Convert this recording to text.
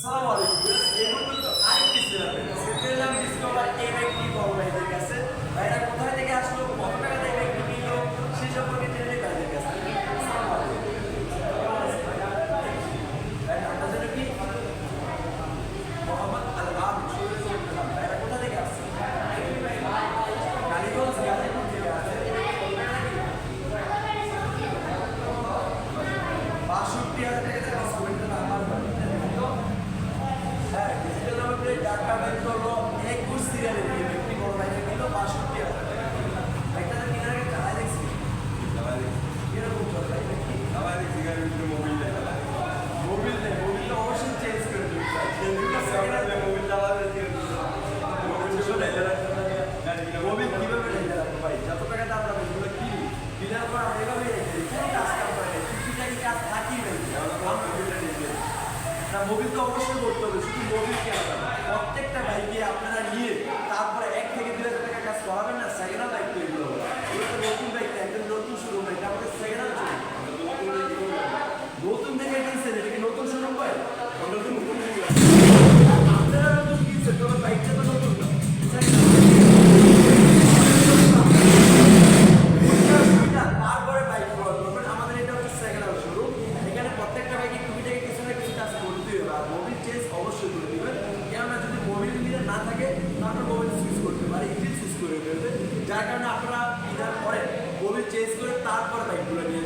আসসালামু আলাইকুম। এই মুহূর্তে আরেকটি সেলাম ডিসকভার এই ব্যক্তি বড় ভাইদের কাছে। ভাইরা কোথায় থেকে আসলো, কত টাকা দিয়ে ব্যক্তি নিল, সে সম্পর্কে জেনে ভাইদের কাছে। আসসালামু আলাইকুম। কেমন আছেন ভাই? ভাই নামটা যেন কি? মোহাম্মদ আল আবিদ। ভাইরা কোথা থেকে আসছে? কালীগঞ্জ গাজীপুর থেকে আসছে। ৬২,০০০ টাকা দিয়ে ডিসকাউন্টের নাম্বার হ্যাঁ ডিজিটাল নাম্বার ডাটা বের করলো ২১ সিরিয়ালের দিয়ে ব্যক্তি বড় ভাইদের নিল ৬২,০০০ টাকা। একটা তো কিনারে চালাই দেখছি কিরকম চল ভাই নাকি মোবিল নেই, মোবিল তো অবশ্যই চেঞ্জ করে দিতে মোবিল কিভাবে রেখে রাখবো ভাই? যত টাকাতে আমরা মোবিলগুলো কিনি কেনার পর আমরা এভাবেই রেখে দিই, কোনো কাজ কাম করে না, টুকিটাকি কাজ থাকি ভাই। মোবিলটা রেখে না, মোবিল তো অবশ্যই করতে হবে, শুধু মোবিল কেন না, প্রত্যেকটা বাইকে আপনারা নিয়ে তারপরে ১ থেকে ২,০০০ টাকা কাজ করাবেন না। সেকেন্ড হ্যান্ড বাইক তো এগুলো তো নতুন বাইক না, একদম নতুন শুরু বাইক, আমাদের সেকেন্ড হ্যান্ড চলে নতুন থেকে কিনছেন, এটা কি নতুন শুরু হয়? আপনারা নতুন কিনছেন, তবে বাইকটা তো নতুন না। তারপরে বাইক ক্রয় করবেন। আমাদের এটা হচ্ছে সেকেন্ড হ্যান্ড শুরু, এখানে প্রত্যেকটা বাইকে টুকিটাকি কিছু না কিছু কাজ করতেই হবে। আর মোবিল চেঞ্জ অবশ্যই করে দেবেন, কেননা যদি মোবিল মিটার না থাকে তারপর মোবিল সুইচ করতে পারে, ইঞ্জিন সুইচ করে ফেলবে, যার কারণে আপনারা কেনার পরে মোবিল চেঞ্জ করে তারপর বাইকগুলো নিয়ে